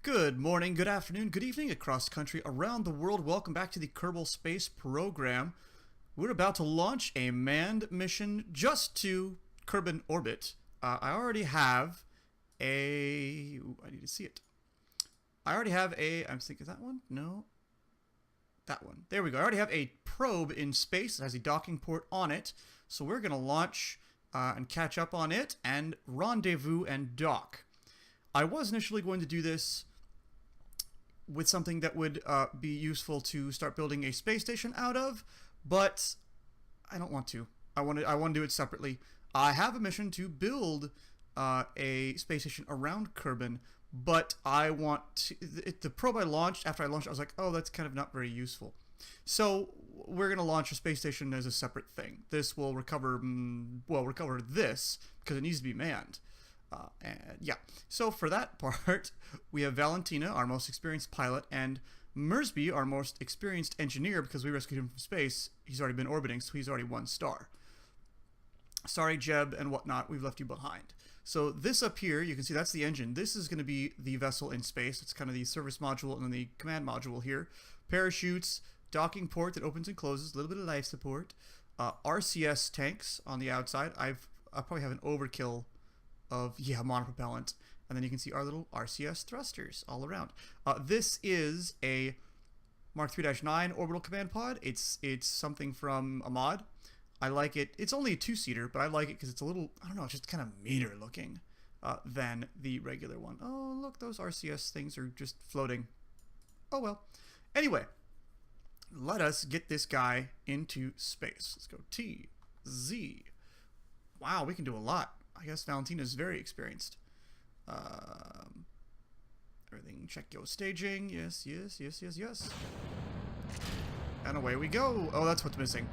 Good morning, good afternoon, good evening across country, around the world. Welcome back to the Kerbal Space Program. We're about to launch a manned mission just to Kerbin orbit. I already have a... Ooh, I need to see it. I already have a... I'm thinking, is that one? No. That one. There we go. I already have a probe in space. It has a docking port on it. So we're going to launch and catch up on it and rendezvous and dock. I was initially going to do this with something that would be useful to start building a space station out of, but I don't want to. I want to do it separately. I have a mission to build a space station around Kerbin, but I want to, the probe I launched, after I launched, I was like, oh, that's kind of not very useful. So we're going to launch a space station as a separate thing. This will recover, recover this, because it needs to be manned. And yeah, so for that part, we have Valentina, our most experienced pilot, and Mersby, our most experienced engineer, because we rescued him from space. He's already been orbiting, so he's already 1 star. Sorry, Jeb and whatnot, we've left you behind. So this up here, you can see that's the engine. This is going to be the vessel in space. It's kind of the service module and then the command module here. Parachutes, docking port that opens and closes, a little bit of life support. RCS tanks on the outside. I probably have an overkill of, yeah, monopropellant. And then you can see our little RCS thrusters all around. This is a Mark 3-9 orbital command pod. It's something from a mod. I like it. It's only a 2-seater, but I like it because it's a little, I don't know, it's just kind of meaner looking than the regular one. Oh, look, those RCS things are just floating. Oh, well. Anyway, let us get this guy into space. Let's go T, Z. Wow, we can do a lot. I guess Valentina is very experienced. Everything, check your staging. Yes, yes, yes, yes, yes. And away we go. Oh, that's what's missing.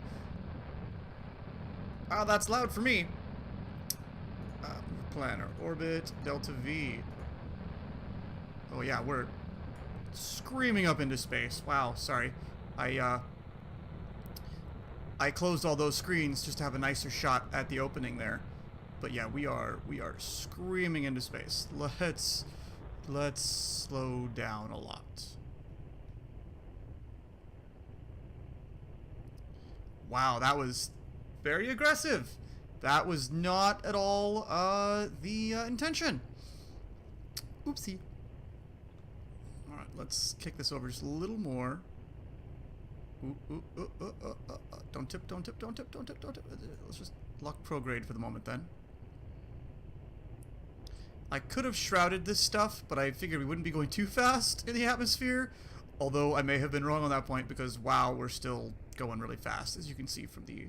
Ah, that's loud for me. Plan our orbit, Delta V. Oh yeah, we're screaming up into space. Wow, sorry. I closed all those screens just to have a nicer shot at the opening there. But yeah, we are screaming into space. Let's slow down a lot. Wow, that was very aggressive. That was not at all the intention. Oopsie. All right, let's kick this over just a little more. Don't tip, don't tip, don't tip, don't tip, don't tip. Let's just lock prograde for the moment then. I could have shrouded this stuff, but I figured we wouldn't be going too fast in the atmosphere. Although I may have been wrong on that point because, wow, we're still going really fast, as you can see from the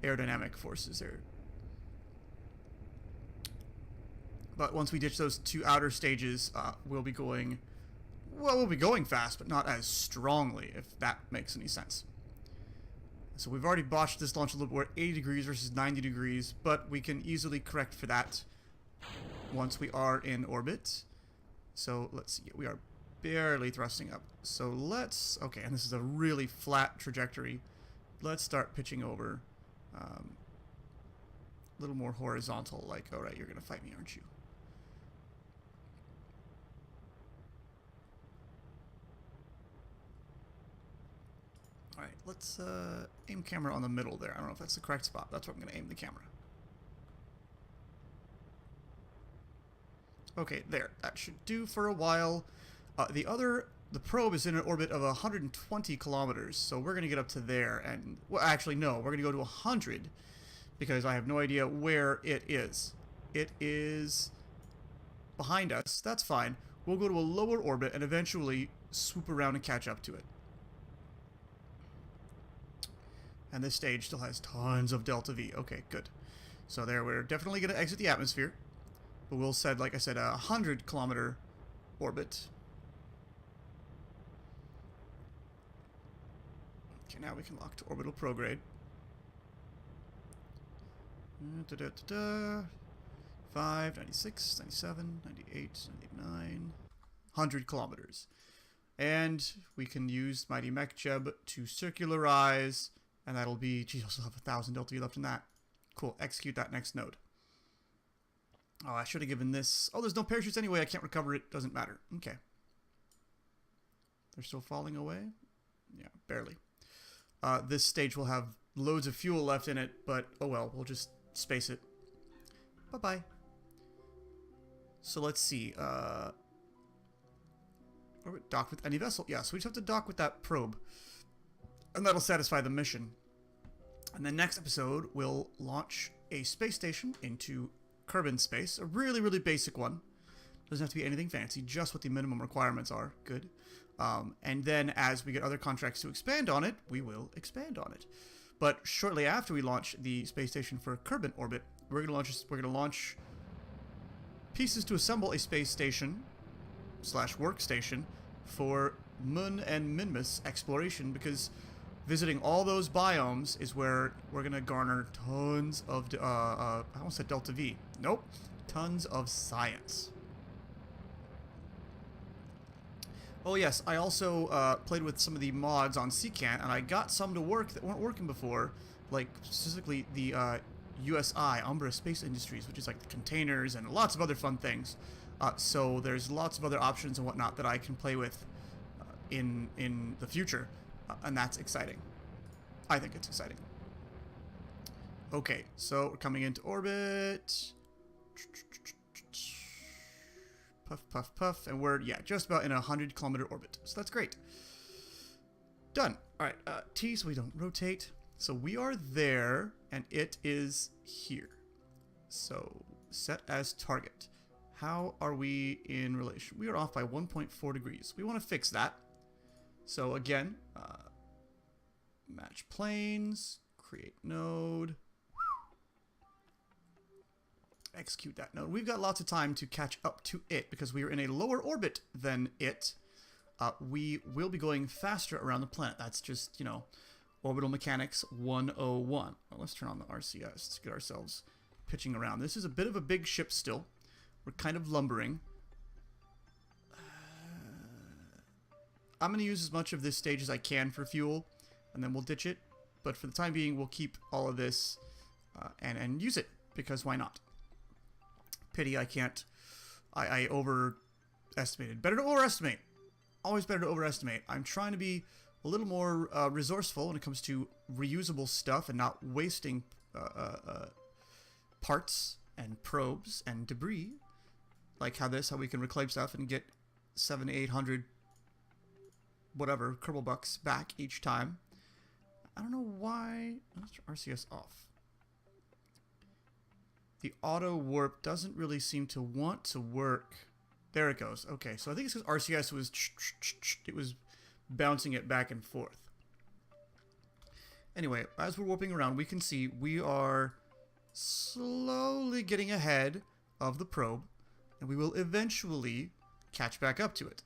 aerodynamic forces there. But once we ditch those 2 outer stages, we'll be going... Well, we'll be going fast, but not as strongly, if that makes any sense. So we've already botched this launch a little bit. We're at 80 degrees versus 90 degrees, but we can easily correct for that once we are in orbit. So let's see, we are barely thrusting up. So let's, okay, and this is a really flat trajectory. Let's start pitching over a little more horizontal, like, all right, you're gonna fight me, aren't you? All right, let's aim camera on the middle there. I don't know if that's the correct spot. That's where I'm gonna aim the camera. Okay, there. That should do for a while. The probe is in an orbit of 120 kilometers, so we're going to get up to there. And, well, actually, no, we're going to go to 100, because I have no idea where it is. It is behind us. That's fine. We'll go to a lower orbit and eventually swoop around and catch up to it. And this stage still has tons of Delta V. Okay, good. So there, we're definitely going to exit the atmosphere. But we'll set, like I said, a 100-kilometer orbit. Okay, now we can lock to orbital prograde. 5, 96, 97, 98, 99, 100 kilometers. And we can use Mighty Mech Jeb to circularize, and that'll be, geez, I still have 1,000 Delta V left in that. Cool, execute that next node. Oh, I should have given this... Oh, there's no parachutes anyway. I can't recover it. Doesn't matter. Okay. They're still falling away? Yeah, barely. This stage will have loads of fuel left in it, but oh well, we'll just space it. Bye-bye. So let's see. Orbit dock with any vessel. Yeah, so we just have to dock with that probe. And that'll satisfy the mission. And the next episode, we'll launch a space station into Kerbin space. A really, really basic one. Doesn't have to be anything fancy, just what the minimum requirements are. Good. And then as we get other contracts to expand on it, we will expand on it. But shortly after we launch the space station for Kerbin orbit, we're going to launch pieces to assemble a space station / workstation for Mun and Minmus exploration, because visiting all those biomes is where we're going to garner tons of, I almost said Delta V. Nope. Tons of science. Oh yes, I also played with some of the mods on CCANT, and I got some to work that weren't working before, like specifically the USI, Umbra Space Industries, which is like the containers and lots of other fun things. So there's lots of other options and whatnot that I can play with in the future, and that's exciting. I think it's exciting. Okay, so we're coming into orbit. Puff, puff, puff, and we're, yeah, just about in a 100-kilometer orbit. So that's great. Done. All right, T, so we don't rotate. So we are there, and it is here. So set as target. How are we in relation? We are off by 1.4 degrees. We want to fix that. So again, match planes, create node. Execute that node. We've got lots of time to catch up to it because we are in a lower orbit than it. We will be going faster around the planet. That's just, you know, orbital mechanics 101. Well, let's turn on the RCS to get ourselves pitching around. This is a bit of a big ship still. We're kind of lumbering. I'm going to use as much of this stage as I can for fuel, and then we'll ditch it. But for the time being, we'll keep all of this and use it, because why not? Pity I can't. I overestimated. Better to overestimate. Always better to overestimate. I'm trying to be a little more resourceful when it comes to reusable stuff and not wasting parts and probes and debris. Like how we can reclaim stuff and get 700 to 800 whatever Kerbal bucks back each time. I don't know why. Let's turn RCS off. The auto warp doesn't really seem to want to work. There it goes. Okay, so I think it's because RCS was bouncing it back and forth. Anyway, as we're warping around, we can see we are slowly getting ahead of the probe, and we will eventually catch back up to it.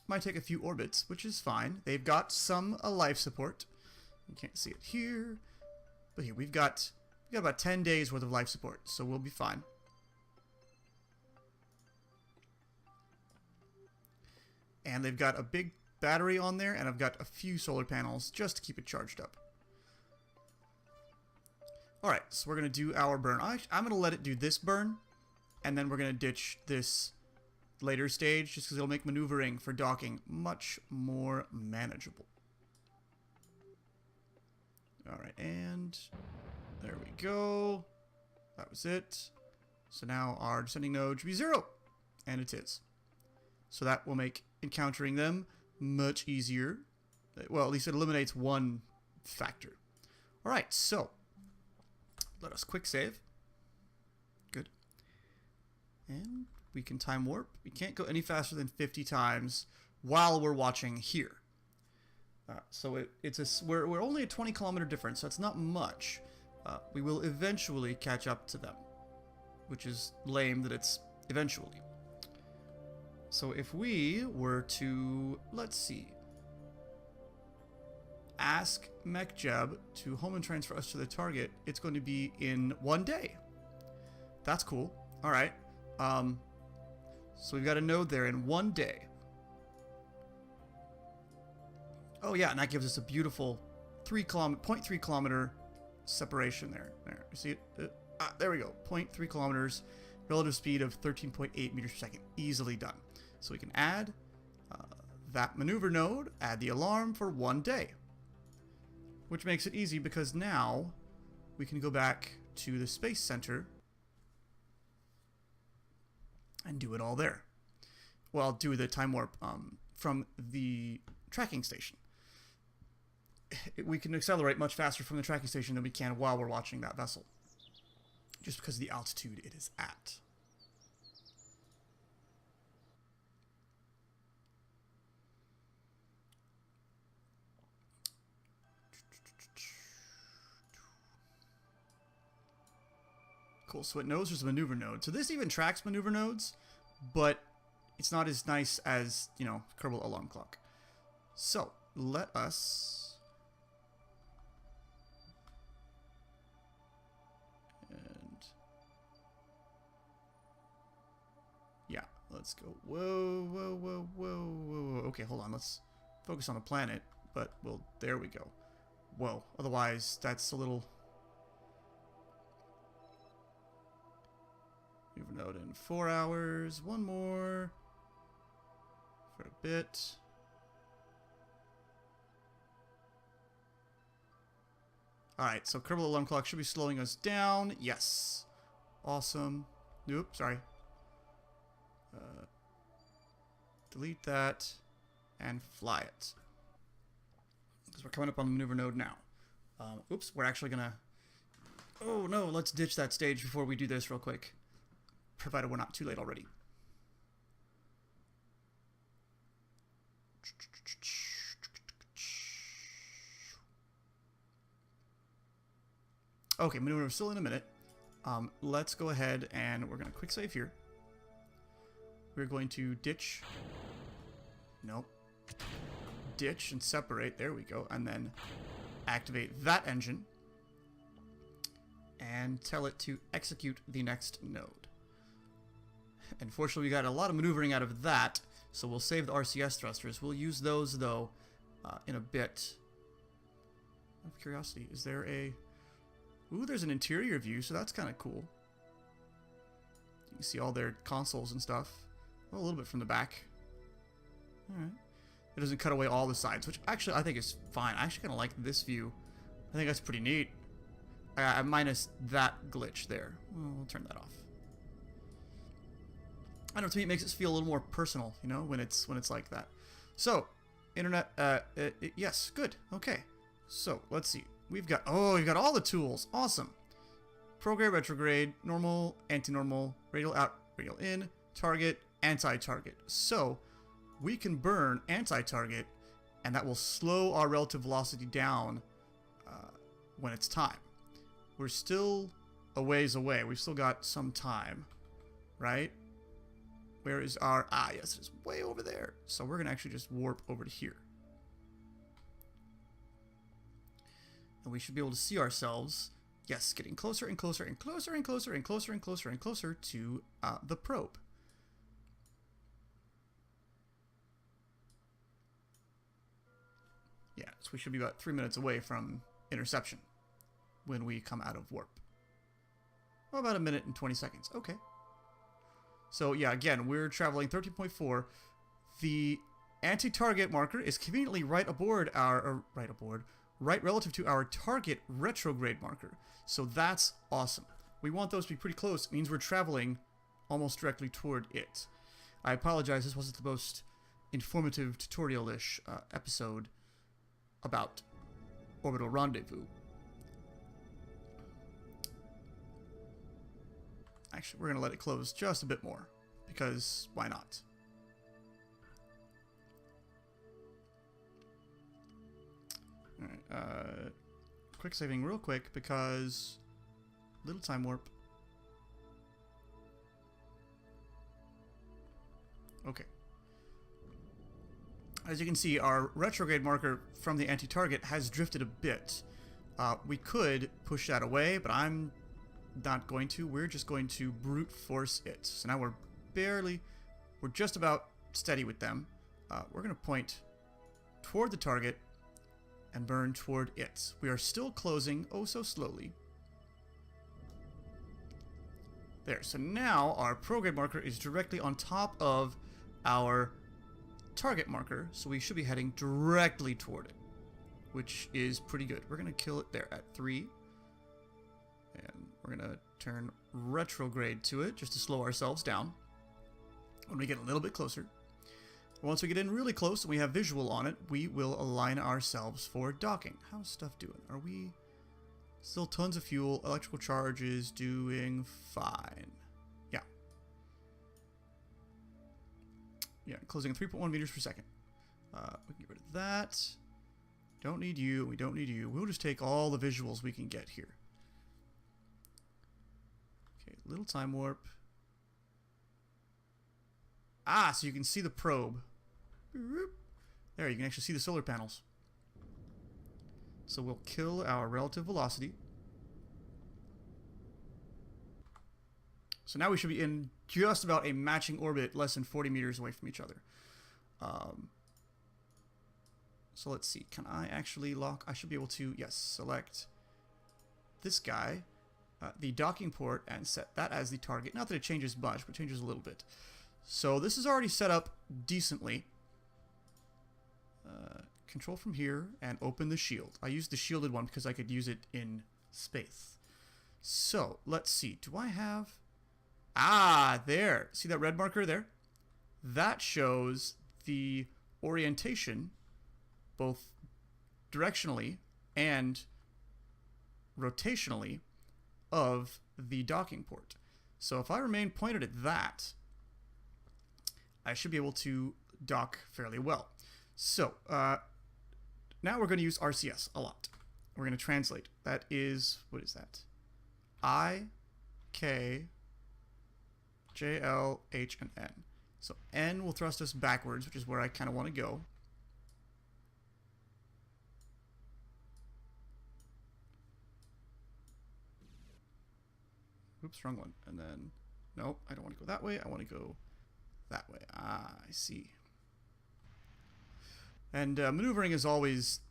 Might take a few orbits, which is fine. They've got some life support. You can't see it here, but here we've got about 10 days worth of life support, so we'll be fine. And they've got a big battery on there, and I've got a few solar panels just to keep it charged up. Alright, so we're going to do our burn. I'm going to let it do this burn, and then we're going to ditch this later stage, just because it'll make maneuvering for docking much more manageable. Alright, and there we go. That was it. So now our descending node should be 0. And it is. So that will make encountering them much easier. Well, at least it eliminates one factor. Alright, so let us quick save. Good. And we can time warp. We can't go any faster than 50 times while we're watching here. So we're only a 20-kilometer difference, so it's not much. We will eventually catch up to them, which is lame that it's eventually. So if we were to, let's see, ask MechJeb to home and transfer us to the target, it's going to be in 1 day. That's cool. All right. So we've got a node there in 1 day. Oh yeah, and that gives us a beautiful 0.3 kilometer separation there. There, you see it? There we go. 0.3 kilometers, relative speed of 13.8 meters per second. Easily done. So we can add that maneuver node, add the alarm for 1 day. Which makes it easy because now we can go back to the Space Center and do it all there. Well, do the time warp from the tracking station. We can accelerate much faster from the tracking station than we can while we're watching that vessel. Just because of the altitude it is at. Cool, so it knows there's a maneuver node. So this even tracks maneuver nodes, but it's not as nice as, you know, Kerbal alarm clock. So, let us... And... yeah, let's go. Whoa, whoa, whoa, whoa, whoa. Okay, hold on, let's focus on the planet, but, well, there we go. Whoa, otherwise, that's a little... Maneuver node in 4 hours. One more. For a bit. Alright, so Kerbal alarm clock should be slowing us down. Yes. Awesome. Nope, sorry. Delete that. And fly it. Because we're coming up on the maneuver node now. Oops, we're actually gonna... oh no, let's ditch that stage before we do this real quick. Provided we're not too late already. Okay, maneuver still in a minute. Let's go ahead and we're going to quick save here. We're going to ditch. Nope. Ditch and separate. There we go. And then activate that engine. And tell it to execute the next node. Unfortunately, we got a lot of maneuvering out of that, so we'll save the RCS thrusters. We'll use those, though, in a bit. Out of curiosity, is there a... ooh, there's an interior view, so that's kind of cool. You can see all their consoles and stuff. Well, a little bit from the back. Alright. It doesn't cut away all the sides, which actually I think is fine. I actually kind of like this view. I think that's pretty neat. Minus that glitch there. We'll turn that off. I don't know, to me it makes it feel a little more personal, you know, when it's like that. So, internet, yes, good, okay. So, let's see. We've got all the tools, awesome. Prograde, retrograde, normal, anti-normal, radial out, radial in, target, anti-target. So, we can burn anti-target, and that will slow our relative velocity down when it's time. We're still a ways away. We've still got some time, right? Where is our... ah, yes, it's way over there. So we're going to actually just warp over to here. And we should be able to see ourselves, yes, getting closer and closer and closer and closer and closer and closer and closer to the probe. Yeah, so we should be about 3 minutes away from interception when we come out of warp. Well, about 1 minute and 20 seconds. Okay. So, yeah, again, we're traveling 13.4. The anti-target marker is conveniently right relative to our target retrograde marker. So that's awesome. We want those to be pretty close. It means we're traveling almost directly toward it. I apologize, this wasn't the most informative tutorial-ish episode about Orbital Rendezvous. Actually, we're going to let it close just a bit more, because why not? Alright, quick saving real quick, because little time warp. Okay. As you can see, our retrograde marker from the anti-target has drifted a bit. We could push that away, but I'm not going to. We're just going to brute force it. So now we're just about steady with them. We're going to point toward the target and burn toward it. We are still closing oh so slowly. There, so now our prograde marker is directly on top of our target marker, so we should be heading directly toward it, which is pretty good. We're going to kill it there at 3. And we're going to turn retrograde to it just to slow ourselves down when we get a little bit closer. Once we get in really close and we have visual on it, we will align ourselves for docking. How's stuff doing? Are we still tons of fuel? Electrical charge is doing fine. Yeah. Yeah, closing at 3.1 meters per second. We can get rid of that. Don't need you. We don't need you. We'll just take all the visuals we can get here. Okay, little time warp. Ah, so you can see the probe. There, you can actually see the solar panels. So we'll kill our relative velocity. So now we should be in just about a matching orbit, less than 40 meters away from each other. So let's see. Can I actually lock? I should be able to, yes, select this guy, the docking port, and set that as the target. Not that it changes much, but it changes a little bit. So this is already set up decently. Control from here and open the shield. I used the shielded one because I could use it in space. So let's see. Do I have... Ah, there. See that red marker there? That shows the orientation, both directionally and rotationally, of the docking port. So if I remain pointed at that, I should be able to dock fairly well. So, now we're going to use RCS a lot. We're going to translate. That is, what is that? I, K, J, L, H, and N. So N will thrust us backwards, which is where I kind of want to go. Oops, wrong one. And then, nope, I don't want to go that way. I want to go that way. Ah, I see. And maneuvering is always,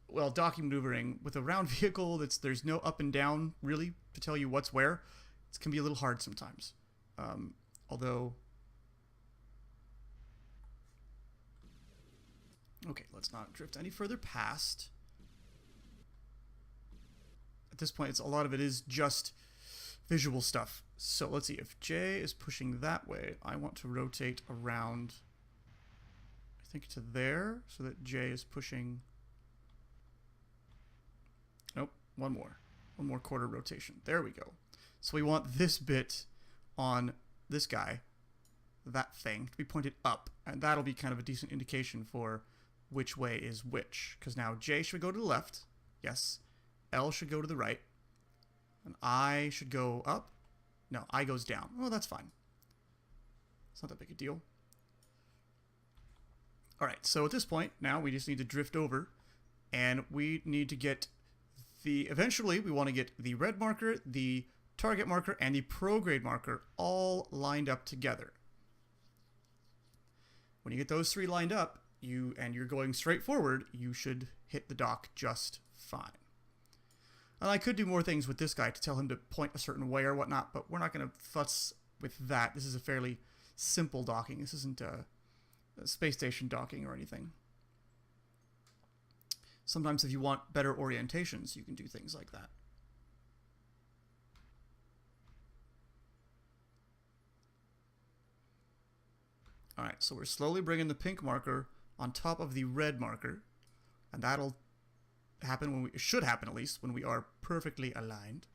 well, docking maneuvering with a round vehicle there's no up and down really to tell you what's where. It can be a little hard sometimes. Although, okay, let's not drift any further past. At this point, a lot of it is just visual stuff. So let's see, if J is pushing that way, I want to rotate around, I think, to there, so that J is pushing, nope, one more quarter rotation. There we go. So we want this bit on this guy, that thing, to be pointed up, and that'll be kind of a decent indication for which way is which, because now J should go to the left, yes, L should go to the right, and I should go up. No, I goes down. Oh, that's fine. It's not that big a deal. Alright, so at this point, now we just need to drift over, and we need to get eventually we want to get the red marker, the target marker, and the prograde marker all lined up together. When you get those three lined up, and you're going straight forward, you should hit the dock just fine. And I could do more things with this guy to tell him to point a certain way or whatnot, but we're not going to fuss with that. This is a fairly simple docking. This isn't a space station docking or anything. Sometimes if you want better orientations, you can do things like that. Alright, so we're slowly bringing the pink marker on top of the red marker, and that'll happen when it should happen at least, when we are perfectly aligned.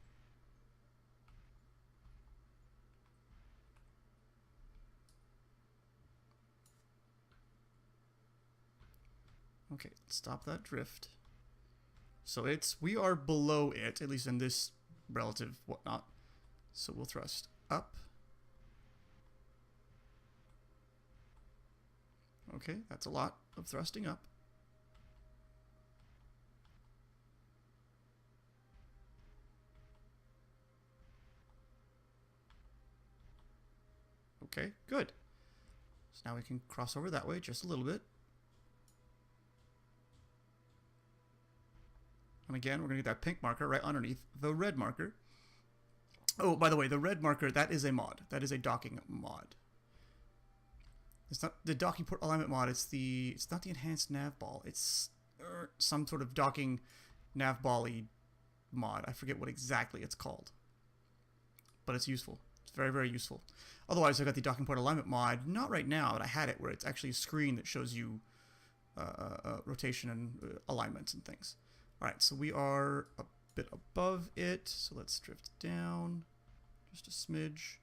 Okay, let's stop that drift. So we are below it, at least in this relative whatnot. So we'll thrust up. Okay, that's a lot of thrusting up. Okay, good. So now we can cross over that way just a little bit. And again, we're going to get that pink marker right underneath the red marker. Oh, by the way, the red marker, that is a mod. That is a docking mod. It's not the docking port alignment mod. It's not the enhanced nav ball. It's some sort of docking nav ball-y mod. I forget what exactly it's called, but it's useful. It's very, very useful. Otherwise, I got the docking port alignment mod. Not right now, but I had it where it's actually a screen that shows you rotation and alignments and things. All right, so we are a bit above it. So let's drift down just a smidge.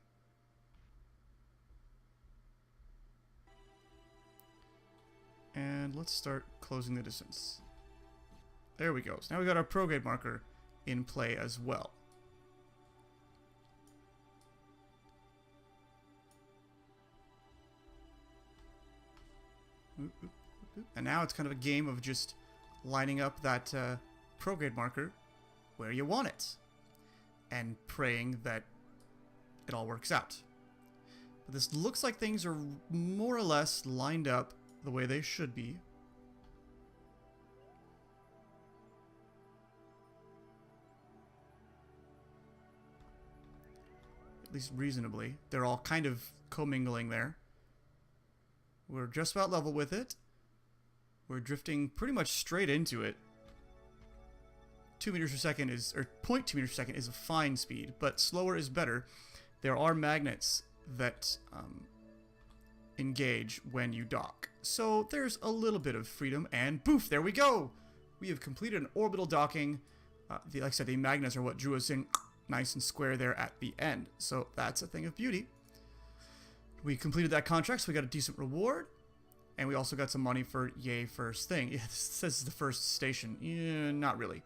And let's start closing the distance. There we go. So now we got our prograde marker in play as well. And now it's kind of a game of just lining up that prograde marker where you want it and praying that it all works out. But this looks like things are more or less lined up the way they should be. At least reasonably. They're all kind of commingling there. We're just about level with it. We're drifting pretty much straight into it. 2 meters per second is, or 0.2 meters per second is a fine speed, but slower is better. There are magnets that engage when you dock. So there's a little bit of freedom, and poof, there we go! We have completed an orbital docking. Like I said, the magnets are what drew us in nice and square there at the end. So that's a thing of beauty. We completed that contract, so we got a decent reward. And we also got some money for yay first thing. Yeah, this says the first station. Yeah, not really.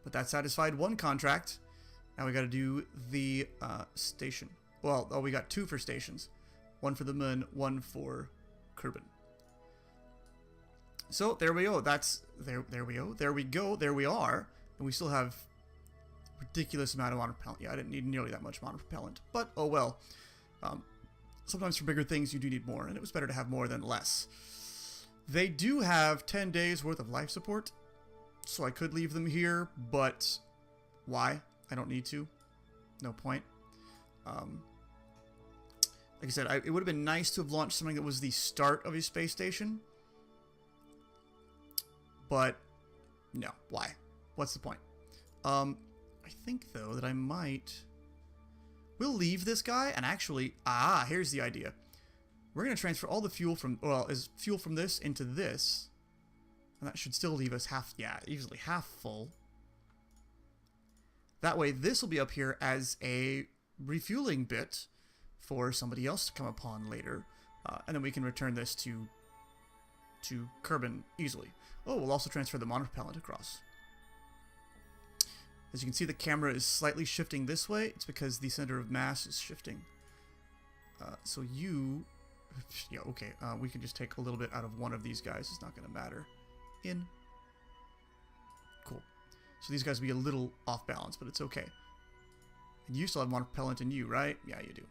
But that satisfied one contract. Now we got to do the station. Well, we got 2 for stations. One for the moon, one for Kerbin. So there we go. There we go. There we go. There we are. And we still have a ridiculous amount of monopropellant. Yeah, I didn't need nearly that much monopropellant. But oh well. Sometimes for bigger things you do need more, and it was better to have more than less. They do have 10 days worth of life support, so I could leave them here, but why? I don't need to. No point. Like I said, it would have been nice to have launched something that was the start of a space station, but no. Why? What's the point? I think, though, that I might... We'll leave this guy, and actually, here's the idea. We're going to transfer all the fuel from, fuel from this into this. And that should still leave us easily half full. That way, this will be up here as a refueling bit for somebody else to come upon later. And then we can return this to Kerbin easily. Oh, we'll also transfer the monopropellant across. As you can see, the camera is slightly shifting this way. It's because the center of mass is shifting. We can just take a little bit out of one of these guys. It's not going to matter. In. Cool. So these guys will be a little off balance, but it's okay. And you still have monopropellant in you, right? Yeah, you do.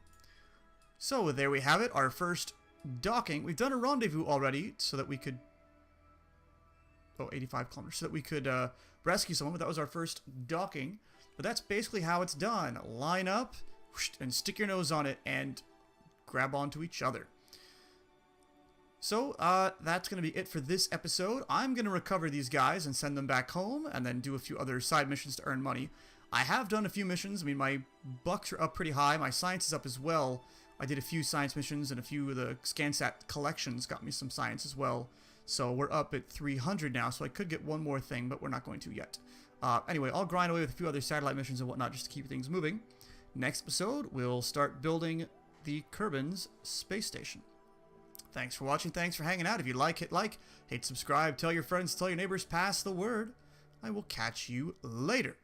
So there we have it. Our first docking. We've done a rendezvous already so that we could... 85 kilometers. So that we could... rescue someone, but that was our first docking. But that's basically how it's done. Line up, and stick your nose on it, and grab onto each other. So, that's going to be it for this episode. I'm going to recover these guys and send them back home, and then do a few other side missions to earn money. I have done a few missions. I mean, my bucks are up pretty high. My science is up as well. I did a few science missions, and a few of the ScanSat collections got me some science as well. So we're up at 300 now, so I could get one more thing, but we're not going to yet. Anyway, I'll grind away with a few other satellite missions and whatnot just to keep things moving. Next episode, we'll start building the Kerbin's space station. Thanks for watching, thanks for hanging out. If you like, hit like, hit subscribe, tell your friends, tell your neighbors, pass the word. I will catch you later.